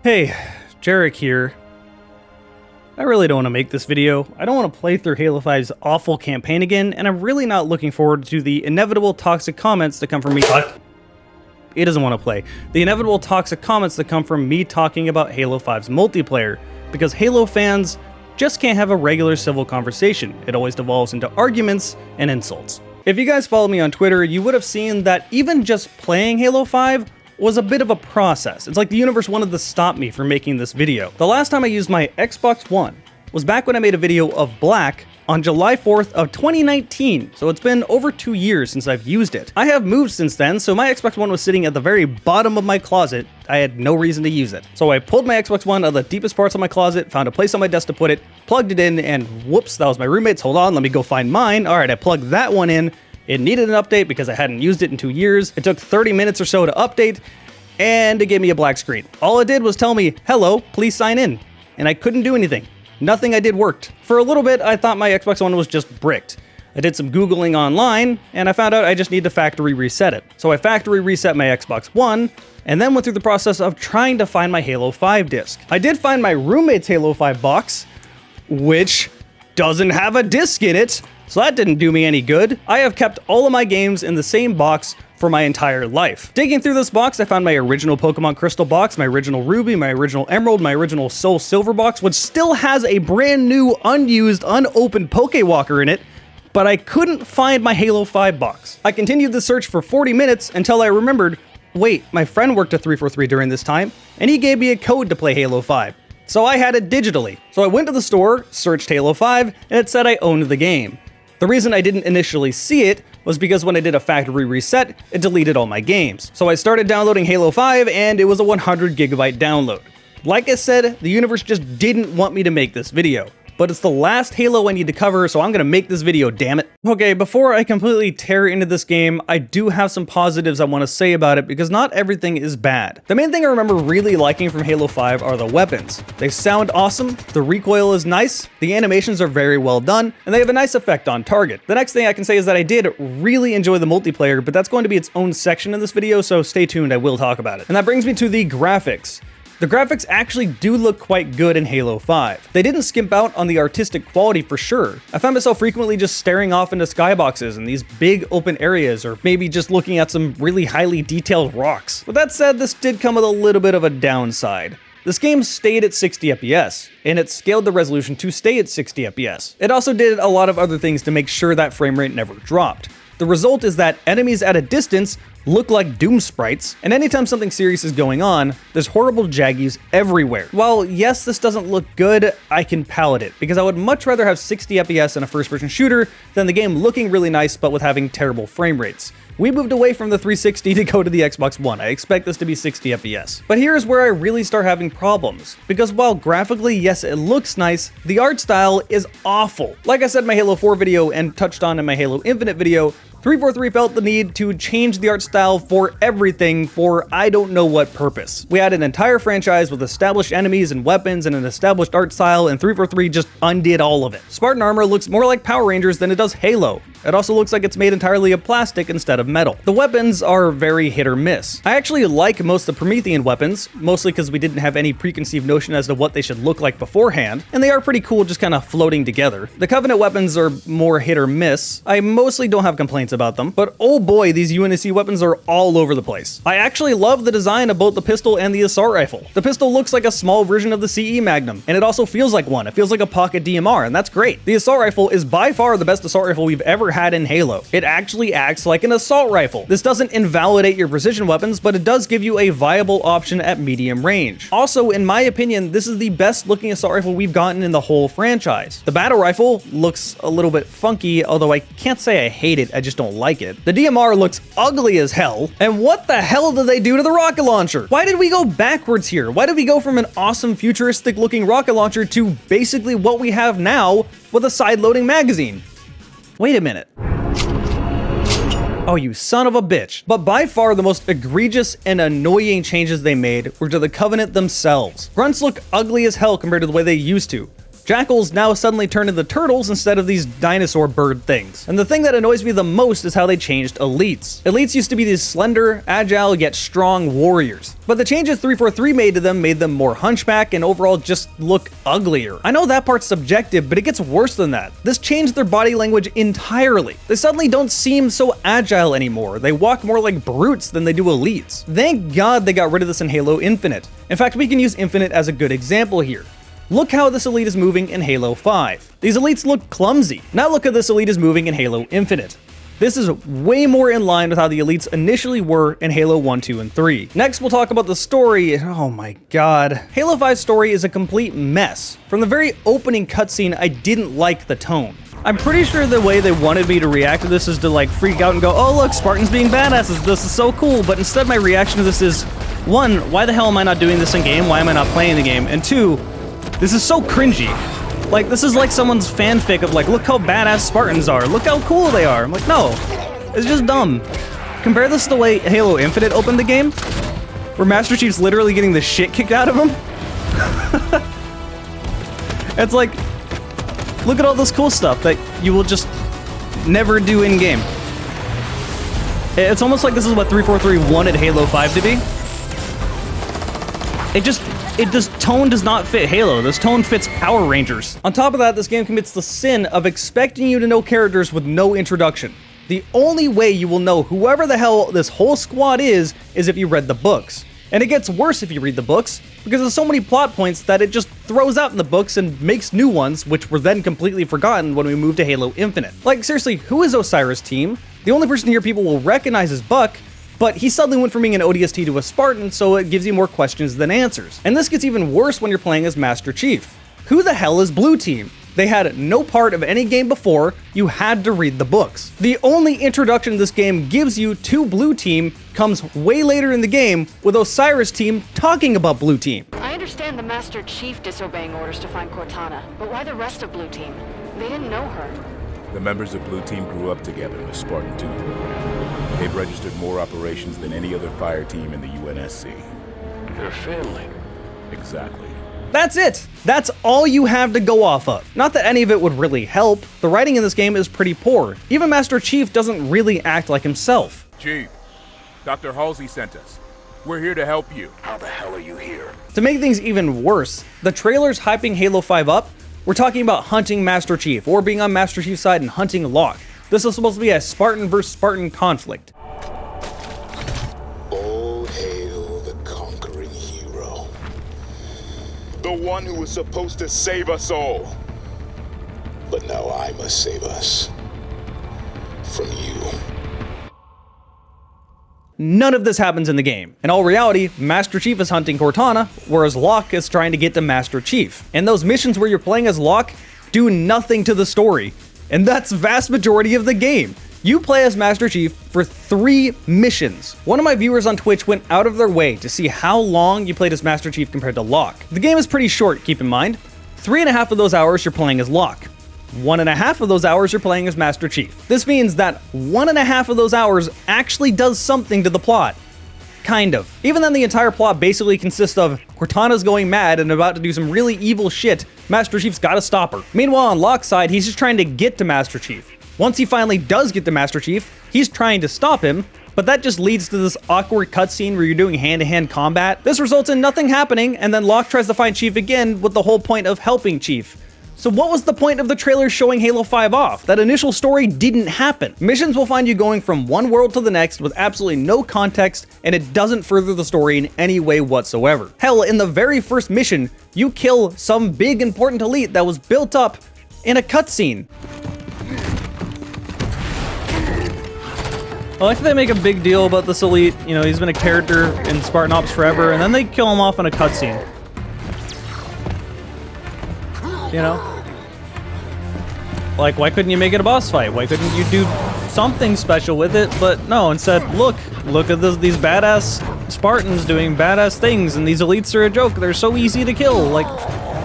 Hey, Jarek here. I really don't want to make this video. I don't want to play through Halo 5's awful campaign again, and I'm really not looking forward to the inevitable toxic comments that come from me. He doesn't want to play. The inevitable toxic comments that come from me talking about Halo 5's multiplayer, because Halo fans just can't have a regular civil conversation. It always devolves into arguments and insults. If you guys follow me on Twitter, you would have seen that even just playing Halo 5 was a bit of a process. It's like the universe wanted to stop me from making this video. The last time I used my Xbox One was back when I made a video of Black on July 4th of 2019, so it's been over 2 years since I've used it. I have moved since then, so my Xbox One was sitting at the very bottom of my closet. I had no reason to use it. So I pulled my Xbox One out of the deepest parts of my closet, found a place on my desk to put it, plugged it in, and whoops, that was my roommate's. Hold on, let me go find mine. All right, I plugged that one in. It needed an update because I hadn't used it in 2 years. It took 30 minutes or so to update, and it gave me a black screen. All it did was tell me, hello, please sign in. And I couldn't do anything. Nothing I did worked. For a little bit, I thought my Xbox One was just bricked. I did some Googling online, and I found out I just need to factory reset it. So I factory reset my Xbox One, and then went through the process of trying to find my Halo 5 disc. I did find my roommate's Halo 5 box, which doesn't have a disc in it, so that didn't do me any good. I have kept all of my games in the same box for my entire life. Digging through this box, I found my original Pokemon Crystal box, my original Ruby, my original Emerald, my original Soul Silver box, which still has a brand new, unused, unopened Pokewalker in it, but I couldn't find my Halo 5 box. I continued the search for 40 minutes until I remembered, wait, my friend worked at 343 during this time, and he gave me a code to play Halo 5. So I had it digitally. So I went to the store, searched Halo 5, and it said I owned the game. The reason I didn't initially see it was because when I did a factory reset, it deleted all my games. So I started downloading Halo 5 and it was a 100 gigabyte download. Like I said, the universe just didn't want me to make this video. But it's the last Halo I need to cover, so I'm gonna make this video, damn it. Okay, before I completely tear into this game, I do have some positives I want to say about it because not everything is bad. The main thing I remember really liking from Halo 5 are the weapons. They sound awesome, the recoil is nice, the animations are very well done, and they have a nice effect on target. The next thing I can say is that I did really enjoy the multiplayer, but that's going to be its own section in this video, so stay tuned, I will talk about it. And that brings me to the graphics. The graphics actually do look quite good in Halo 5. They didn't skimp out on the artistic quality for sure. I found myself frequently just staring off into skyboxes in these big open areas, or maybe just looking at some really highly detailed rocks. With that said, this did come with a little bit of a downside. This game stayed at 60 FPS, and it scaled the resolution to stay at 60 FPS. It also did a lot of other things to make sure that frame rate never dropped. The result is that enemies at a distance look like Doom sprites, and anytime something serious is going on, there's horrible jaggies everywhere. While yes, this doesn't look good, I can palate it, because I would much rather have 60 FPS in a first-person shooter than the game looking really nice but with having terrible frame rates. We moved away from the 360 to go to the Xbox One. I expect this to be 60 FPS. But here's where I really start having problems, because while graphically, yes, it looks nice, the art style is awful. Like I said in my Halo 4 video and touched on in my Halo Infinite video, 343 felt the need to change the art style for everything for I don't know what purpose. We had an entire franchise with established enemies and weapons and an established art style, and 343 just undid all of it. Spartan armor looks more like Power Rangers than it does Halo. It also looks like it's made entirely of plastic instead of metal. The weapons are very hit or miss. I actually like most of the Promethean weapons, mostly because we didn't have any preconceived notion as to what they should look like beforehand, and they are pretty cool just kind of floating together. The Covenant weapons are more hit or miss. I mostly don't have complaints about them, but oh boy, these UNSC weapons are all over the place. I actually love the design of both the pistol and the assault rifle. The pistol looks like a small version of the CE Magnum, and it also feels like one. It feels like a pocket DMR, and that's great. The assault rifle is by far the best assault rifle we've ever had in Halo. It actually acts like an assault rifle. This doesn't invalidate your precision weapons, but it does give you a viable option at medium range. Also, in my opinion, this is the best looking assault rifle we've gotten in the whole franchise. The battle rifle looks a little bit funky, although I can't say I hate it, I just don't like it. The DMR looks ugly as hell, and what the hell did they do to the rocket launcher? Why did we go backwards here? Why did we go from an awesome futuristic looking rocket launcher to basically what we have now with a side-loading magazine? Wait a minute. Oh, you son of a bitch. But by far the most egregious and annoying changes they made were to the Covenant themselves. Grunts look ugly as hell compared to the way they used to. Jackals now suddenly turn into turtles instead of these dinosaur bird things. And the thing that annoys me the most is how they changed elites. Elites used to be these slender, agile, yet strong warriors. But the changes 343 made to them made them more hunchback and overall just look uglier. I know that part's subjective, but it gets worse than that. This changed their body language entirely. They suddenly don't seem so agile anymore. They walk more like brutes than they do elites. Thank God they got rid of this in Halo Infinite. In fact, we can use Infinite as a good example here. Look how this elite is moving in Halo 5. These elites look clumsy. Now look how this elite is moving in Halo Infinite. This is way more in line with how the elites initially were in Halo 1, 2, and 3. Next, we'll talk about the story. Oh my god. Halo 5's story is a complete mess. From the very opening cutscene, I didn't like the tone. I'm pretty sure the way they wanted me to react to this is to like freak out and go, oh look, Spartans being badasses, this is so cool. But instead my reaction to this is, one, why the hell am I not doing this in game? Why am I not playing the game? And two, this is so cringy. Like, this is like someone's fanfic of like, look how badass Spartans are, look how cool they are. I'm like, no, it's just dumb. Compare this to the way Halo Infinite opened the game, where Master Chief's literally getting the shit kicked out of him. It's like, look at all this cool stuff that you will just never do in game. It's almost like this is what 343 wanted Halo 5 to be. This tone does not fit Halo. This tone fits Power Rangers. On top of that, this game commits the sin of expecting you to know characters with no introduction. The only way you will know whoever the hell this whole squad is if you read the books. And it gets worse if you read the books, because there's so many plot points that it just throws out in the books and makes new ones, which were then completely forgotten when we moved to Halo Infinite. Like, seriously, who is Osiris' team? The only person here people will recognize is Buck, but he suddenly went from being an ODST to a Spartan, so it gives you more questions than answers. And this gets even worse when you're playing as Master Chief. Who the hell is Blue Team? They had no part of any game before, you had to read the books. The only introduction this game gives you to Blue Team comes way later in the game, with Osiris' team talking about Blue Team. I understand the Master Chief disobeying orders to find Cortana, but why the rest of Blue Team? They didn't know her. The members of Blue Team grew up together in the Spartan 2 program. They've registered more operations than any other fire team in the UNSC. They're family. Exactly. That's it! That's all you have to go off of. Not that any of it would really help. The writing in this game is pretty poor. Even Master Chief doesn't really act like himself. Chief, Dr. Halsey sent us. We're here to help you. How the hell are you here? To make things even worse, the trailer's hyping Halo 5 up. We're talking about hunting Master Chief, or being on Master Chief's side and hunting Locke. This is supposed to be a Spartan versus Spartan conflict. All hail the conquering hero. The one who was supposed to save us all. But now I must save us. From you. None of this happens in the game. In all reality, Master Chief is hunting Cortana, whereas Locke is trying to get to Master Chief. And those missions where you're playing as Locke do nothing to the story. And that's vast majority of the game. You play as Master Chief for 3 missions. One of my viewers on Twitch went out of their way to see how long you played as Master Chief compared to Locke. The game is pretty short, keep in mind. 3.5 of those hours you're playing as Locke. 1.5 of those hours you're playing as Master Chief. This means that 1.5 of those hours actually does something to the plot. Kind of. Even then, the entire plot basically consists of Cortana's going mad and about to do some really evil shit. Master Chief's gotta stop her. Meanwhile, on Locke's side, he's just trying to get to Master Chief. Once he finally does get to Master Chief, he's trying to stop him, but that just leads to this awkward cutscene where you're doing hand-to-hand combat. This results in nothing happening, and then Locke tries to find Chief again with the whole point of helping Chief. So what was the point of the trailer showing Halo 5 off? That initial story didn't happen. Missions will find you going from one world to the next with absolutely no context, and it doesn't further the story in any way whatsoever. Hell, in the very first mission, you kill some big important elite that was built up in a cutscene. I like that they make a big deal about this elite. You know, he's been a character in Spartan Ops forever, and then they kill him off in a cutscene. You know? Like, why couldn't you make it a boss fight? Why couldn't you do something special with it? But no, instead, look at these badass Spartans doing badass things, and these elites are a joke. They're so easy to kill. Like,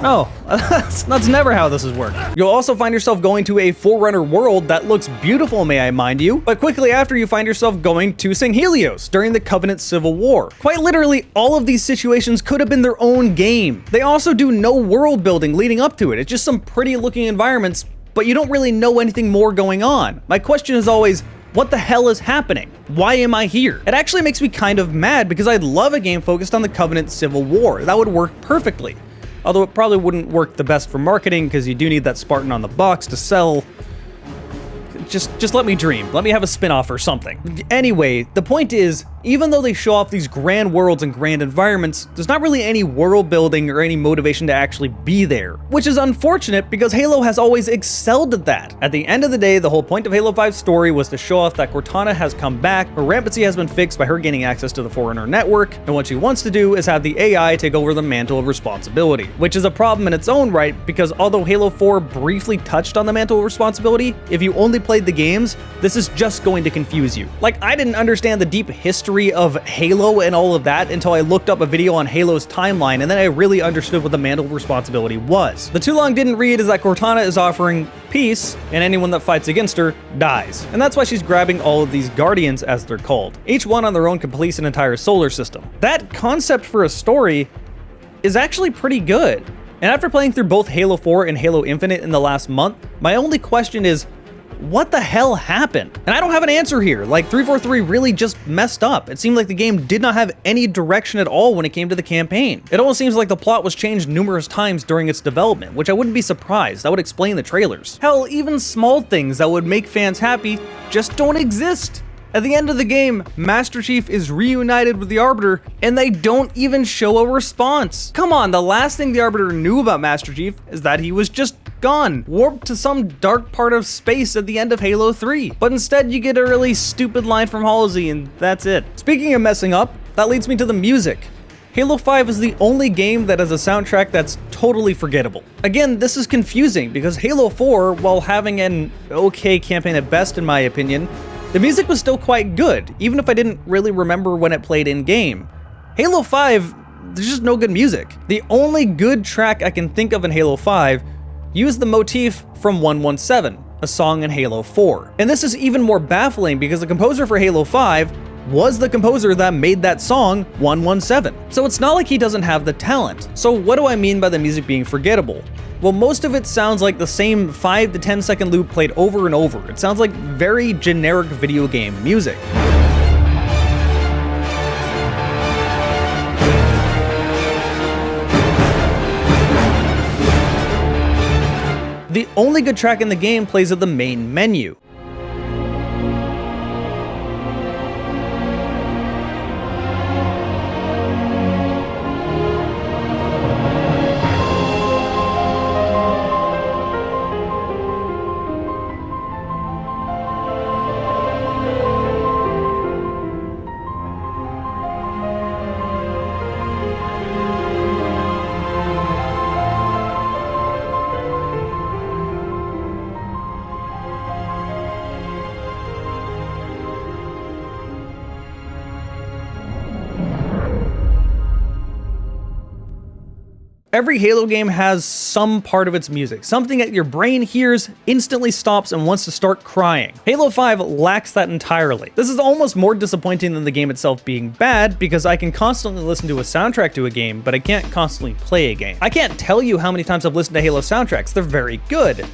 No, that's never how this has worked. You'll also find yourself going to a Forerunner world that looks beautiful, may I mind you, but quickly after you find yourself going to St. Helios during the Covenant Civil War. Quite literally, all of these situations could have been their own game. They also do no world building leading up to it. It's just some pretty looking environments, but you don't really know anything more going on. My question is always, what the hell is happening? Why am I here? It actually makes me kind of mad because I'd love a game focused on the Covenant Civil War. That would work perfectly. Although it probably wouldn't work the best for marketing because you do need that Spartan on the box to sell. Just let me dream. Let me have a spin-off or something. Anyway, the point is, even though they show off these grand worlds and grand environments, there's not really any world building or any motivation to actually be there, which is unfortunate because Halo has always excelled at that. At the end of the day, the whole point of Halo 5's story was to show off that Cortana has come back, her rampancy has been fixed by her gaining access to the Forerunner network, and what she wants to do is have the AI take over the mantle of responsibility, which is a problem in its own right because although Halo 4 briefly touched on the mantle of responsibility, if you only played the games, this is just going to confuse you. Like, I didn't understand the deep history of Halo and all of that until I looked up a video on Halo's timeline, and then I really understood what the mantle of responsibility was. The too long didn't read is that Cortana is offering peace, and anyone that fights against her dies. And that's why she's grabbing all of these Guardians, as they're called. Each one on their own completes an entire solar system. That concept for a story is actually pretty good. And after playing through both Halo 4 and Halo Infinite in the last month, my only question is, what the hell happened? And I don't have an answer here. Like, 343 really just messed up. It seemed like the game did not have any direction at all when it came to the campaign. It almost seems like the plot was changed numerous times during its development, which I wouldn't be surprised. That would explain the trailers. Hell, even small things that would make fans happy just don't exist. At the end of the game, Master Chief is reunited with the Arbiter, and they don't even show a response. Come on, the last thing the Arbiter knew about Master Chief is that he was just gone, warped to some dark part of space at the end of Halo 3. But instead, you get a really stupid line from Halsey, and that's it. Speaking of messing up, that leads me to the music. Halo 5 is the only game that has a soundtrack that's totally forgettable. Again, this is confusing because Halo 4, while having an okay campaign at best in my opinion, the music was still quite good, even if I didn't really remember when it played in-game. Halo 5, there's just no good music. The only good track I can think of in Halo 5 used the motif from 117, a song in Halo 4. And this is even more baffling because the composer for Halo 5 was the composer that made that song 117. So it's not like he doesn't have the talent. So what do I mean by the music being forgettable? Well, most of it sounds like the same 5 to 10 second loop played over and over. It sounds like very generic video game music. The only good track in the game plays at the main menu. Every Halo game has some part of its music, something that your brain hears, instantly stops, and wants to start crying. Halo 5 lacks that entirely. This is almost more disappointing than the game itself being bad, because I can constantly listen to a soundtrack to a game, but I can't constantly play a game. I can't tell you how many times I've listened to Halo soundtracks, they're very good.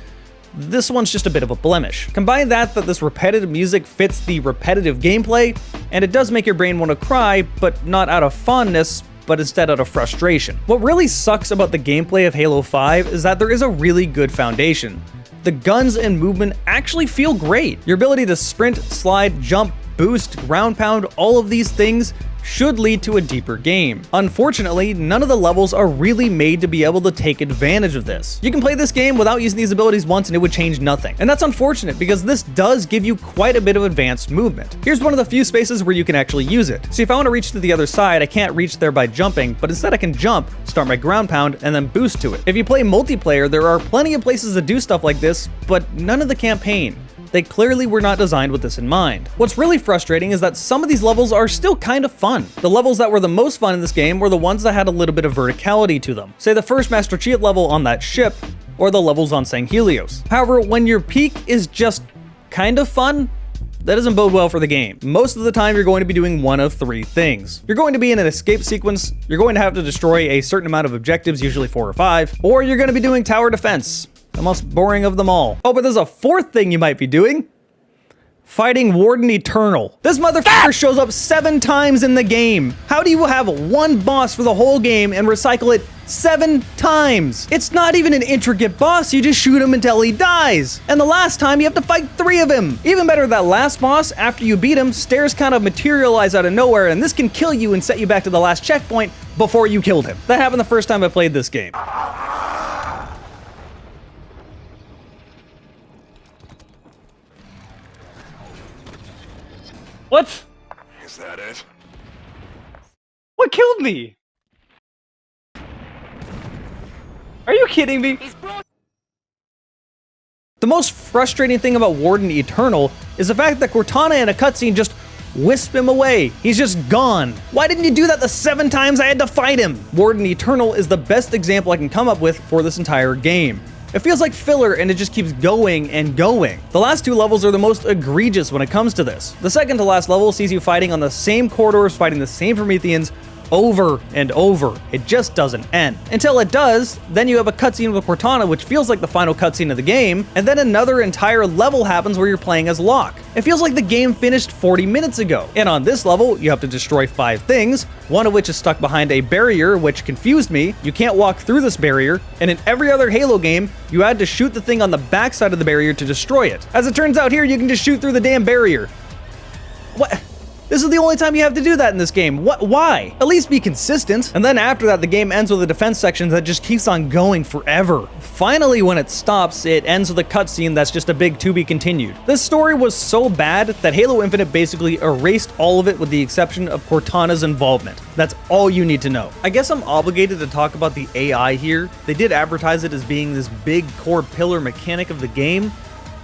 This one's just a bit of a blemish. Combine that this repetitive music fits the repetitive gameplay, and it does make your brain want to cry, but not out of fondness, but instead out of frustration. What really sucks about the gameplay of Halo 5 is that there is a really good foundation. The guns and movement actually feel great. Your ability to sprint, slide, jump, boost, ground pound, all of these things should lead to a deeper game. Unfortunately, none of the levels are really made to be able to take advantage of this. You can play this game without using these abilities once and it would change nothing. And that's unfortunate because this does give you quite a bit of advanced movement. Here's one of the few spaces where you can actually use it. See, if I want to reach to the other side, I can't reach there by jumping, but instead I can jump, start my ground pound, and then boost to it. If you play multiplayer, there are plenty of places to do stuff like this, but none of the campaign. They clearly were not designed with this in mind. What's really frustrating is that some of these levels are still kind of fun. The levels that were the most fun in this game were the ones that had a little bit of verticality to them. Say the first Master Chief level on that ship, or the levels on St. Helios. However, when your peak is just kind of fun, that doesn't bode well for the game. Most of the time, you're going to be doing one of three things. You're going to be in an escape sequence, you're going to have to destroy a certain amount of objectives, usually 4 or 5, or you're going to be doing tower defense, the most boring of them all. Oh, but there's a fourth thing you might be doing. Fighting Warden Eternal. This motherfucker shows up 7 times in the game. How do you have one boss for the whole game and recycle it 7 times? It's not even an intricate boss, you just shoot him until he dies. And the last time you have to fight 3 of him. Even better, that last boss, after you beat him, stairs kind of materialize out of nowhere, and this can kill you and set you back to the last checkpoint before you killed him. That happened the first time I played this game. What? Is that it? What killed me? Are you kidding me? The most frustrating thing about Warden Eternal is the fact that Cortana in a cutscene just wisp him away. He's just gone. Why didn't you do that the 7 times I had to fight him? Warden Eternal is the best example I can come up with for this entire game. It feels like filler and it just keeps going and going. The last 2 levels are the most egregious when it comes to this. The second to last level sees you fighting on the same corridors, fighting the same Prometheans over and over. It just doesn't end. Until it does, then you have a cutscene with Cortana, which feels like the final cutscene of the game, and then another entire level happens where you're playing as Locke. It feels like the game finished 40 minutes ago. And on this level, you have to destroy 5 things, one of which is stuck behind a barrier, which confused me. You can't walk through this barrier, and in every other Halo game, you had to shoot the thing on the backside of the barrier to destroy it. As it turns out here, you can just shoot through the damn barrier. What? This is the only time you have to do that in this game. What? Why? At least be consistent. And then after that, the game ends with a defense section that just keeps on going forever. Finally, when it stops, it ends with a cutscene that's just a big to be continued. This story was so bad that Halo Infinite basically erased all of it with the exception of Cortana's involvement. That's all you need to know. I guess I'm obligated to talk about the AI here. They did advertise it as being this big core pillar mechanic of the game,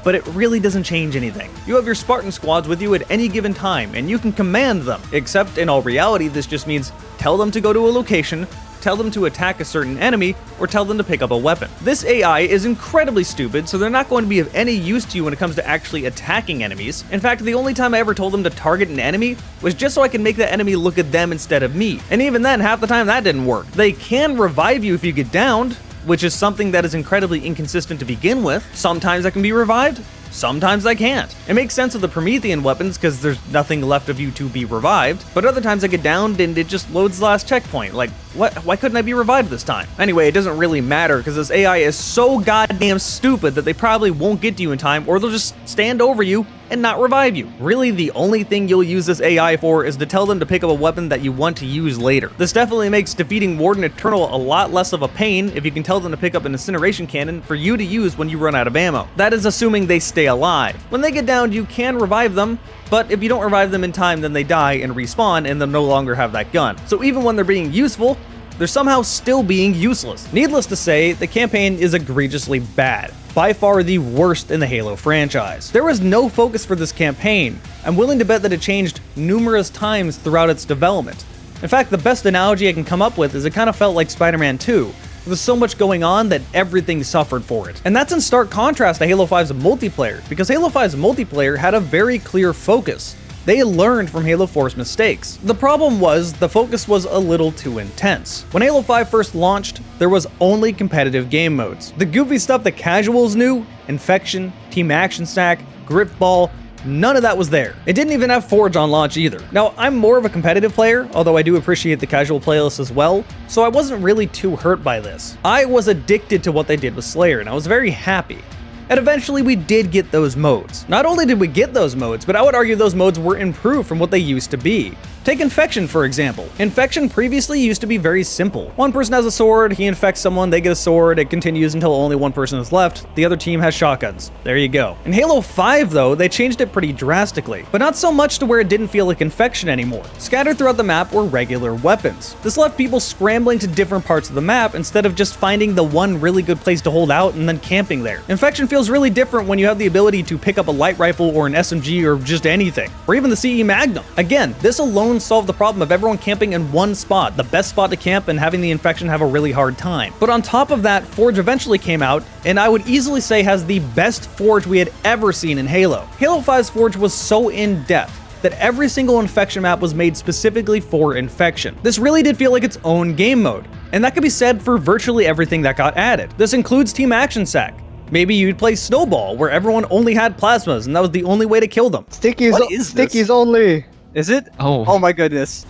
but it really doesn't change anything. You have your Spartan squads with you at any given time, and you can command them, except in all reality, this just means tell them to go to a location, tell them to attack a certain enemy, or tell them to pick up a weapon. This AI is incredibly stupid, so they're not going to be of any use to you when it comes to actually attacking enemies. In fact, the only time I ever told them to target an enemy was just so I could make the enemy look at them instead of me. And even then, half the time that didn't work. They can revive you if you get downed, which is something that is incredibly inconsistent to begin with. Sometimes I can be revived, sometimes I can't. It makes sense with the Promethean weapons because there's nothing left of you to be revived, but other times I get downed and it just loads the last checkpoint. Like, what? Why couldn't I be revived this time? Anyway, it doesn't really matter because this AI is so goddamn stupid that they probably won't get to you in time, or they'll just stand over you and not revive you. Really, the only thing you'll use this AI for is to tell them to pick up a weapon that you want to use later. This definitely makes defeating Warden Eternal a lot less of a pain if you can tell them to pick up an incineration cannon for you to use when you run out of ammo. That is assuming they stay alive. When they get downed, you can revive them, but if you don't revive them in time, then they die and respawn and they'll no longer have that gun. So even when they're being useful, they're somehow still being useless. Needless to say, the campaign is egregiously bad. By far the worst in the Halo franchise. There was no focus for this campaign. I'm willing to bet that it changed numerous times throughout its development. In fact, the best analogy I can come up with is it kind of felt like Spider-Man 2. There's so much going on that everything suffered for it. And that's in stark contrast to Halo 5's multiplayer, because Halo 5's multiplayer had a very clear focus. They learned from Halo 4's mistakes. The problem was, the focus was a little too intense. When Halo 5 first launched, there was only competitive game modes. The goofy stuff that casuals knew, Infection, Team Action Stack, Grip Ball, none of that was there. It didn't even have Forge on launch either. Now, I'm more of a competitive player, although I do appreciate the casual playlist as well, so I wasn't really too hurt by this. I was addicted to what they did with Slayer, and I was very happy. And eventually we did get those modes. Not only did we get those modes, but I would argue those modes were improved from what they used to be. Take Infection, for example. Infection previously used to be very simple. One person has a sword, he infects someone, they get a sword, it continues until only one person is left, the other team has shotguns. There you go. In Halo 5, though, they changed it pretty drastically, but not so much to where it didn't feel like Infection anymore. Scattered throughout the map were regular weapons. This left people scrambling to different parts of the map instead of just finding the one really good place to hold out and then camping there. Infection feels really different when you have the ability to pick up a light rifle or an SMG or just anything, or even the CE Magnum. Again, this alone solved the problem of everyone camping in one spot, the best spot to camp, and having the Infection have a really hard time. But on top of that, Forge eventually came out, and I would easily say has the best Forge we had ever seen in Halo. Halo 5's Forge was so in-depth that every single Infection map was made specifically for Infection. This really did feel like its own game mode, and that could be said for virtually everything that got added. This includes Team Action Sack. Maybe you'd play Snowball, where everyone only had plasmas, and that was the only way to kill them. Stickies only. Is it? Oh. Oh my goodness.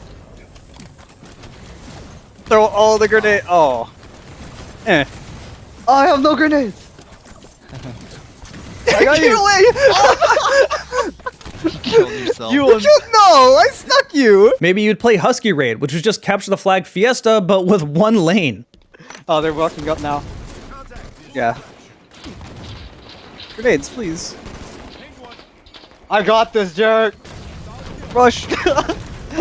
Throw all the grenade. Oh. Eh. I have no grenades. I got you. You killed yourself. No, I stuck you. Maybe you'd play Husky Raid, which was just capture the flag Fiesta, but with one lane. Oh, they're walking up now. Yeah. Grenades, please. I got this, jerk. Rush.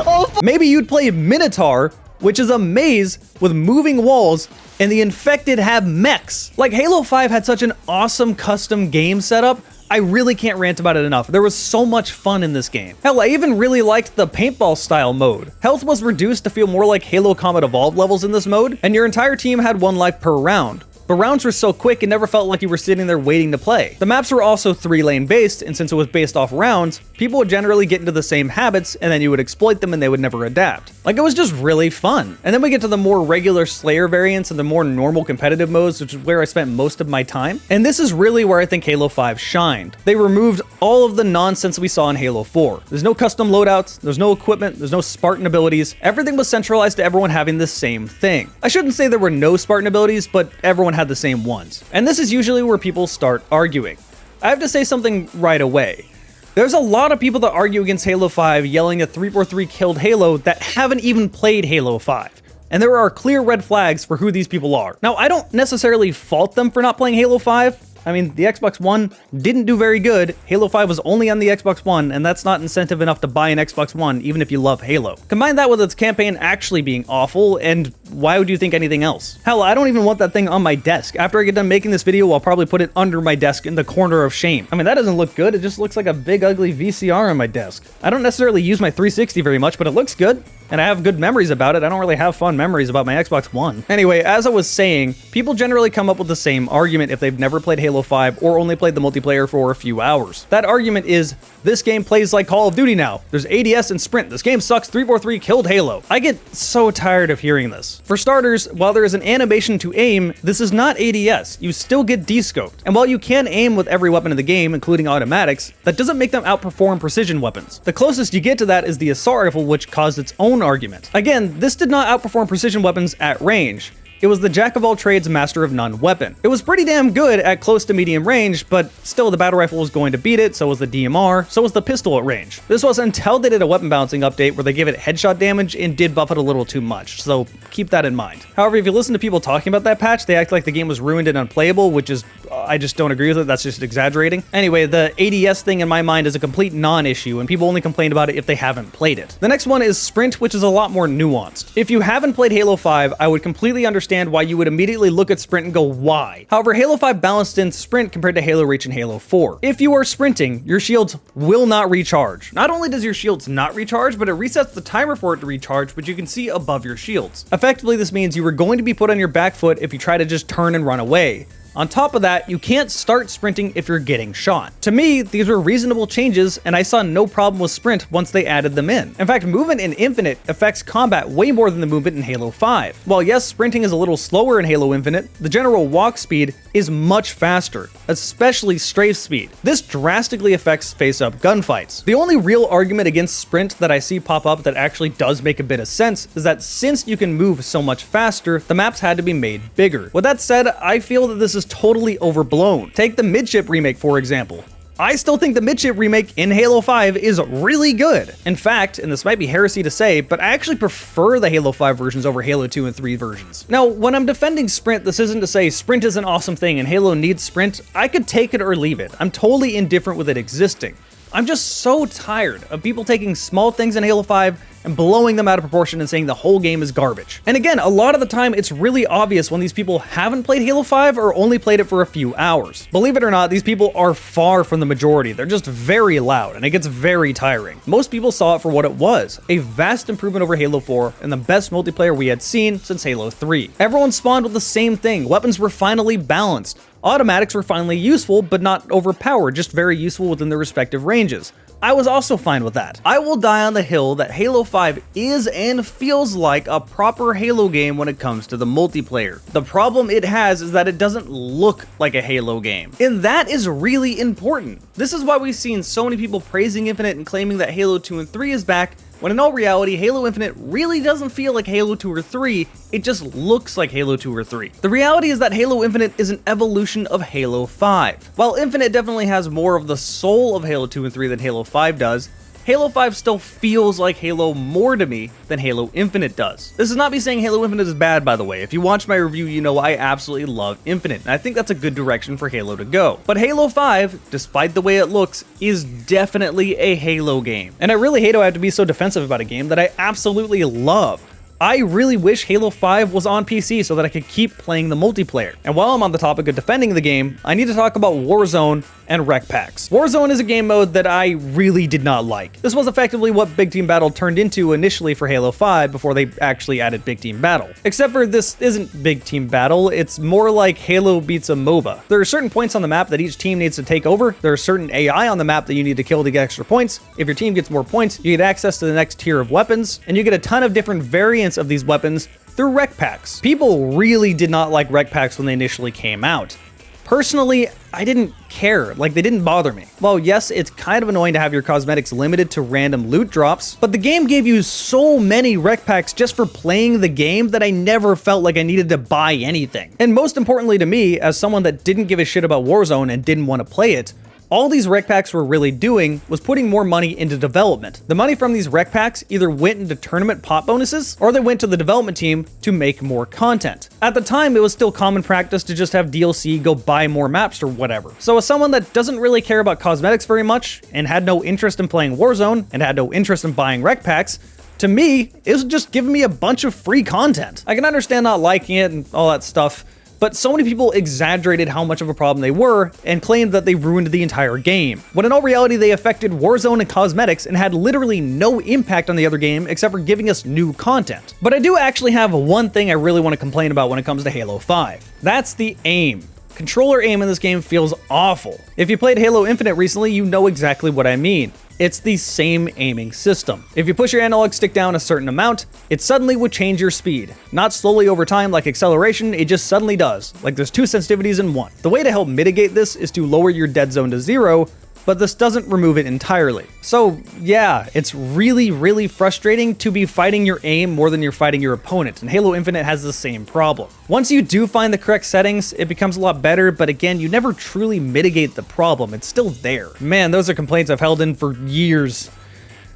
Oh, Maybe you'd play Minotaur, which is a maze with moving walls, and the infected have mechs. Like, Halo 5 had such an awesome custom game setup, I really can't rant about it enough. There was so much fun in this game. Hell, I even really liked the paintball style mode. Health was reduced to feel more like Halo Combat Evolved levels in this mode, and your entire team had 1 life per round. But rounds were so quick it never felt like you were sitting there waiting to play. The maps were also 3-lane based, and since it was based off rounds, people would generally get into the same habits and then you would exploit them and they would never adapt. Like, it was just really fun. And then we get to the more regular Slayer variants and the more normal competitive modes, which is where I spent most of my time. And this is really where I think Halo 5 shined. They removed all of the nonsense we saw in Halo 4. There's no custom loadouts, there's no equipment, there's no Spartan abilities. Everything was centralized to everyone having the same thing. I shouldn't say there were no Spartan abilities, but everyone had the same ones. And this is usually where people start arguing. I have to say something right away. There's a lot of people that argue against Halo 5 yelling that 343 killed Halo that haven't even played Halo 5. And there are clear red flags for who these people are. Now, I don't necessarily fault them for not playing Halo 5. I mean, the Xbox One didn't do very good. Halo 5 was only on the Xbox One, and that's not incentive enough to buy an Xbox One, even if you love Halo. Combine that with its campaign actually being awful, and why would you think anything else? Hell, I don't even want that thing on my desk. After I get done making this video, I'll probably put it under my desk in the corner of shame. I mean, that doesn't look good. It just looks like a big, ugly VCR on my desk. I don't necessarily use my 360 very much, but it looks good. And I have good memories about it. I don't really have fun memories about my Xbox One. Anyway, as I was saying, people generally come up with the same argument if they've never played Halo 5 or only played the multiplayer for a few hours. That argument is, this game plays like Call of Duty now. There's ADS and sprint. This game sucks. 343 killed Halo. I get so tired of hearing this. For starters, while there is an animation to aim, this is not ADS. You still get descoped. And while you can aim with every weapon in the game, including automatics, that doesn't make them outperform precision weapons. The closest you get to that is the assault rifle, which caused its own argument. Again, this did not outperform precision weapons at range. It was the jack-of-all-trades, master-of-none weapon. It was pretty damn good at close to medium range, but still the battle rifle was going to beat it, so was the DMR, so was the pistol at range. This was until they did a weapon balancing update where they gave it headshot damage and did buff it a little too much, so keep that in mind. However, if you listen to people talking about that patch, they act like the game was ruined and unplayable, which is, I just don't agree with it, that's just exaggerating. Anyway, the ADS thing in my mind is a complete non-issue, and people only complain about it if they haven't played it. The next one is Sprint, which is a lot more nuanced. If you haven't played Halo 5, I would completely understand why you would immediately look at Sprint and go, why? However, Halo 5 balanced in Sprint compared to Halo Reach and Halo 4. If you are sprinting, your shields will not recharge. Not only does your shields not recharge, but it resets the timer for it to recharge, which you can see above your shields. Effectively, this means you are going to be put on your back foot if you try to just turn and run away. On top of that, you can't start sprinting if you're getting shot. To me, these were reasonable changes, and I saw no problem with sprint once they added them in. In fact, movement in Infinite affects combat way more than the movement in Halo 5. While yes, sprinting is a little slower in Halo Infinite, the general walk speed is much faster, especially strafe speed. This drastically affects face-up gunfights. The only real argument against sprint that I see pop up that actually does make a bit of sense is that since you can move so much faster, the maps had to be made bigger. With that said, I feel that this is totally overblown. Take the Midship remake, for example. I still think the Midship remake in Halo 5 is really good. In fact, and this might be heresy to say, but I actually prefer the Halo 5 versions over Halo 2 and 3 versions. Now, when I'm defending Sprint, this isn't to say Sprint is an awesome thing and Halo needs Sprint. I could take it or leave it. I'm totally indifferent with it existing. I'm just so tired of people taking small things in Halo 5 and blowing them out of proportion and saying the whole game is garbage. And again, a lot of the time it's really obvious when these people haven't played Halo 5 or only played it for a few hours. Believe it or not, these people are far from the majority. They're just very loud and it gets very tiring. Most people saw it for what it was, a vast improvement over Halo 4 and the best multiplayer we had seen since Halo 3. Everyone spawned with the same thing. Weapons were finally balanced. Automatics were finally useful, but not overpowered, just very useful within their respective ranges. I was also fine with that. I will die on the hill that Halo 5 is and feels like a proper Halo game when it comes to the multiplayer. The problem it has is that it doesn't look like a Halo game. And that is really important. This is why we've seen so many people praising Infinite and claiming that Halo 2 and 3 is back, when in all reality, Halo Infinite really doesn't feel like Halo 2 or 3, it just looks like Halo 2 or 3. The reality is that Halo Infinite is an evolution of Halo 5. While Infinite definitely has more of the soul of Halo 2 and 3 than Halo 5 does, Halo 5 still feels like Halo more to me than Halo Infinite does. This is not me saying Halo Infinite is bad, by the way. If you watched my review, you know I absolutely love Infinite, and I think that's a good direction for Halo to go. But Halo 5, despite the way it looks, is definitely a Halo game. And I really hate how I have to be so defensive about a game that I absolutely love. I really wish Halo 5 was on PC so that I could keep playing the multiplayer. And while I'm on the topic of defending the game, I need to talk about Warzone and REQ Packs. Warzone is a game mode that I really did not like. This was effectively what Big Team Battle turned into initially for Halo 5 before they actually added Big Team Battle. Except for this isn't Big Team Battle, it's more like Halo beats a MOBA. There are certain points on the map that each team needs to take over. There are certain AI on the map that you need to kill to get extra points. If your team gets more points, you get access to the next tier of weapons, and you get a ton of different variants of these weapons through REQ Packs. People really did not like REQ Packs when they initially came out. Personally, I didn't care, like they didn't bother me. Well, yes, it's kind of annoying to have your cosmetics limited to random loot drops, but the game gave you so many REQ Packs just for playing the game that I never felt like I needed to buy anything. And most importantly to me, as someone that didn't give a shit about Warzone and didn't want to play it, all these REQ Packs were really doing was putting more money into development. The money from these REQ Packs either went into tournament pot bonuses, or they went to the development team to make more content. At the time, it was still common practice to just have DLC go buy more maps or whatever. So as someone that doesn't really care about cosmetics very much, and had no interest in playing Warzone, and had no interest in buying REQ Packs, to me, it was just giving me a bunch of free content. I can understand not liking it and all that stuff, but so many people exaggerated how much of a problem they were and claimed that they ruined the entire game, when in all reality they affected Warzone and cosmetics and had literally no impact on the other game except for giving us new content. But I do actually have one thing I really want to complain about when it comes to Halo 5. That's the aim. Controller aim in this game feels awful. If you played Halo Infinite recently, you know exactly what I mean. It's the same aiming system. If you push your analog stick down a certain amount, it suddenly would change your speed. Not slowly over time like acceleration, it just suddenly does, like there's two sensitivities in one. The way to help mitigate this is to lower your dead zone to 0, but this doesn't remove it entirely. So yeah, it's really frustrating to be fighting your aim more than you're fighting your opponent, and Halo Infinite has the same problem. Once you do find the correct settings, it becomes a lot better, but again, you never truly mitigate the problem. It's still there. Man, those are complaints I've held in for years.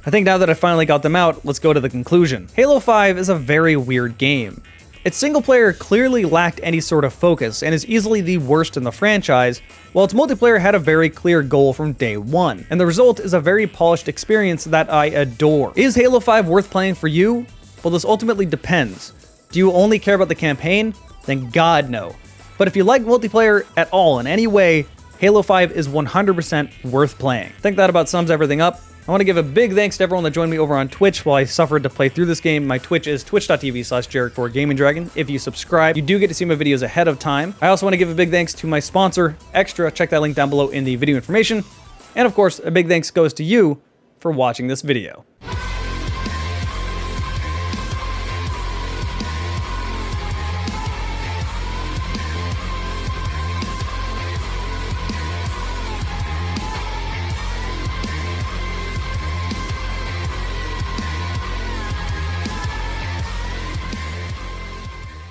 I think now that I finally got them out, let's go to the conclusion. Halo 5 is a very weird game. Its single player clearly lacked any sort of focus and is easily the worst in the franchise, while its multiplayer had a very clear goal from day one, and the result is a very polished experience that I adore. Is Halo 5 worth playing for you? Well, this ultimately depends. Do you only care about the campaign? Then God no. But if you like multiplayer at all in any way, Halo 5 is 100% worth playing. I think that about sums everything up. I want to give a big thanks to everyone that joined me over on Twitch while I suffered to play through this game. My Twitch is twitch.tv/Jerrick4GamingDragon. If you subscribe, you do get to see my videos ahead of time. I also want to give a big thanks to my sponsor, Extra. Check that link down below in the video information. And of course, a big thanks goes to you for watching this video.